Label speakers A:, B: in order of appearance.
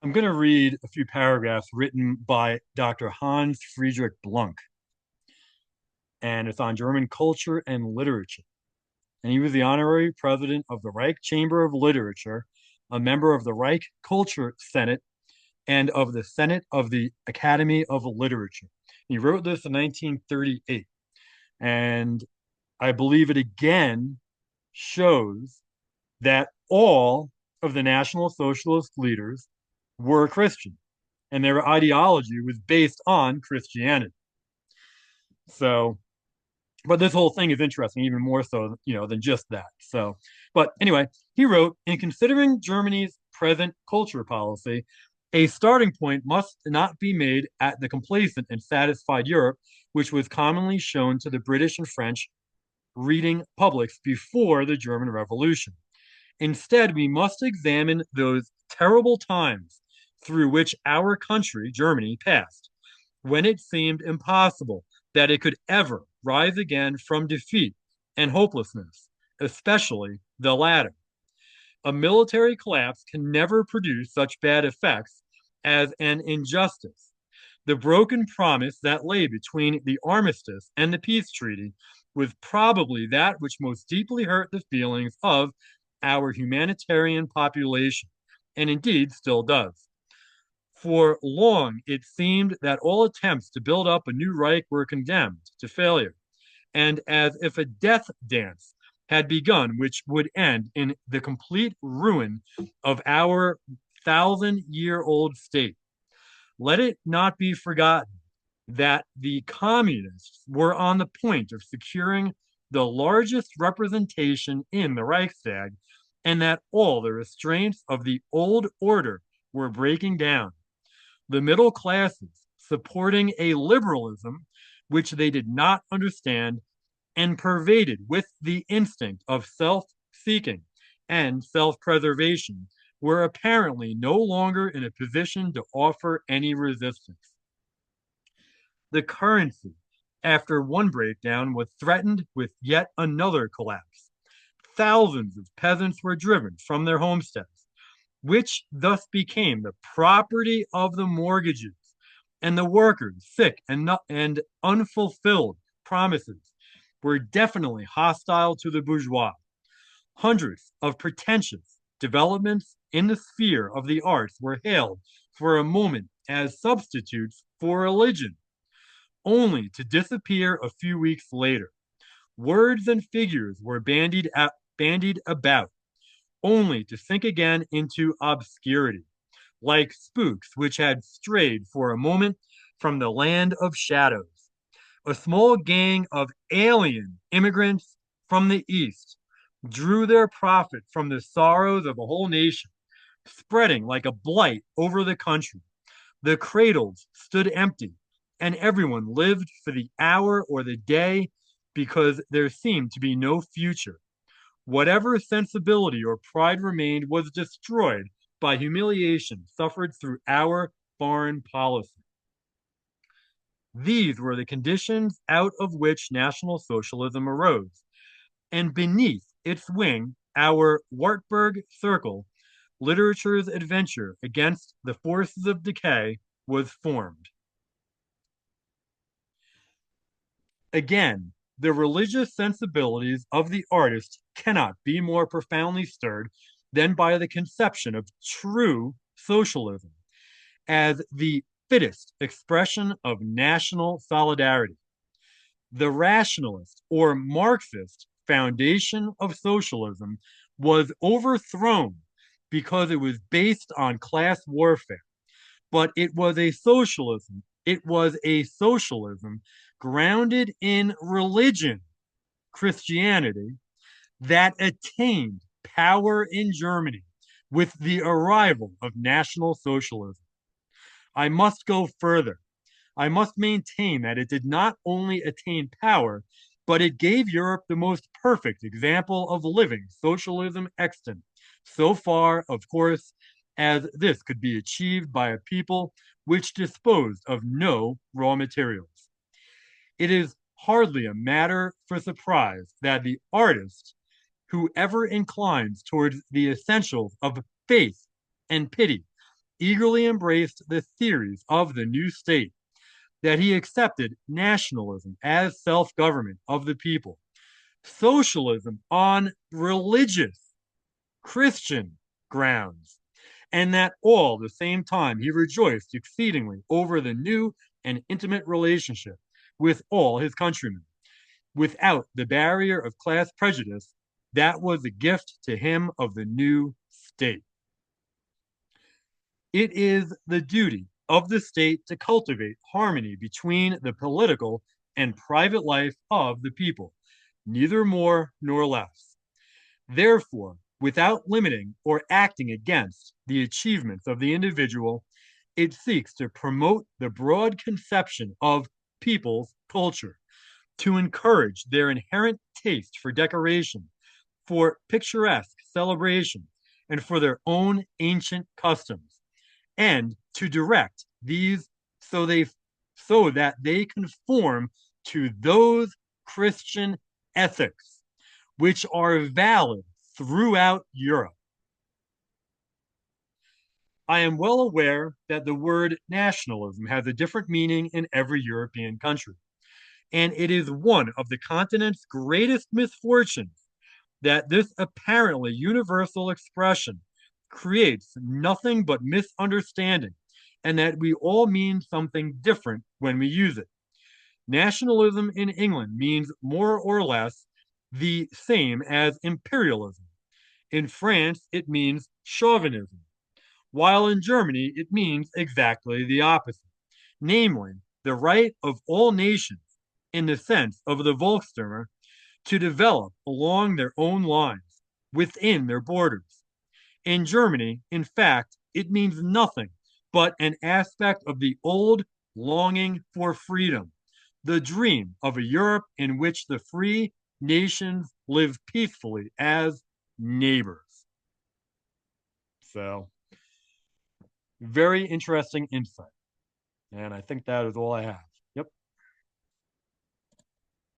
A: I'm going to read a few paragraphs written by Dr. Hans Friedrich Blunck, and it's on German culture and literature. And he was the honorary president of the Reich Chamber of Literature, a member of the Reich Culture Senate, and of the Senate of the Academy of Literature. He wrote this in 1938, and I believe it again shows that all of the National Socialist leaders were Christian, and their ideology was based on Christianity. So, but this whole thing is interesting, even more so, than just that. So, but anyway, he wrote, in considering Germany's present culture policy, a starting point must not be made at the complacent and satisfied Europe, which was commonly shown to the British and French reading publics before the German Revolution. Instead, we must examine those terrible times through which our country, Germany, passed, when it seemed impossible that it could ever rise again from defeat and hopelessness, especially the latter. A military collapse can never produce such bad effects as an injustice. The broken promise that lay between the armistice and the peace treaty was probably that which most deeply hurt the feelings of our humanitarian population, and indeed still does. For long, it seemed that all attempts to build up a new Reich were condemned to failure, and as if a death dance had begun, which would end in the complete ruin of our thousand-year-old state. Let it not be forgotten that the communists were on the point of securing the largest representation in the Reichstag, and that all the restraints of the old order were breaking down. The middle classes, supporting a liberalism which they did not understand and pervaded with the instinct of self seeking and self preservation, were apparently no longer in a position to offer any resistance. The currency, after one breakdown, was threatened with yet another collapse. Thousands of peasants were driven from their homesteads, which thus became the property of the mortgages, and the workers, sick and unfulfilled promises, were definitely hostile to the bourgeois. Hundreds of pretentious developments in the sphere of the arts were hailed for a moment as substitutes for religion, only to disappear a few weeks later. Words and figures were bandied about, only to sink again into obscurity, like spooks which had strayed for a moment from the land of shadows. A small gang of alien immigrants from the East drew their profit from the sorrows of a whole nation, spreading like a blight over the country. The cradles stood empty, and everyone lived for the hour or the day because there seemed to be no future. Whatever sensibility or pride remained was destroyed by humiliation suffered through our foreign policy. These were the conditions out of which National Socialism arose, and beneath its wing, our Wartburg Circle, literature's adventure against the forces of decay, was formed. Again, the religious sensibilities of the artist cannot be more profoundly stirred than by the conception of true socialism as the fittest expression of national solidarity. The rationalist or Marxist foundation of socialism was overthrown because it was based on class warfare, but it was a socialism grounded in religion, Christianity, that attained power in Germany with the arrival of National Socialism. I must go further. I must maintain that it did not only attain power, but it gave Europe the most perfect example of living socialism extant, so far, of course, as this could be achieved by a people which disposed of no raw materials. It is hardly a matter for surprise that the artist, who ever inclines towards the essentials of faith and pity, eagerly embraced the theories of the new state, that he accepted nationalism as self-government of the people, socialism on religious Christian grounds, and that all the same time he rejoiced exceedingly over the new and intimate relationship with all his countrymen, without the barrier of class prejudice that was a gift to him of the new state. It is the duty of the state to cultivate harmony between the political and private life of the people, neither more nor less. Therefore, without limiting or acting against the achievements of the individual, it seeks to promote the broad conception of people's culture, to encourage their inherent taste for decoration, for picturesque celebration, and for their own ancient customs, and to direct these so they so that they conform to those Christian ethics which are valid throughout Europe. I am well aware that the word nationalism has a different meaning in every European country, and it is one of the continent's greatest misfortunes that this apparently universal expression creates nothing but misunderstanding, and that we all mean something different when we use it. Nationalism in England means more or less the same as imperialism. In France, it means chauvinism, while in Germany, it means exactly the opposite, namely, the right of all nations, in the sense of the Volksstimme, to develop along their own lines, within their borders. In Germany, in fact, it means nothing but an aspect of the old longing for freedom, the dream of a Europe in which the free nations live peacefully as neighbors. So, very interesting insight. And I think that is all I have.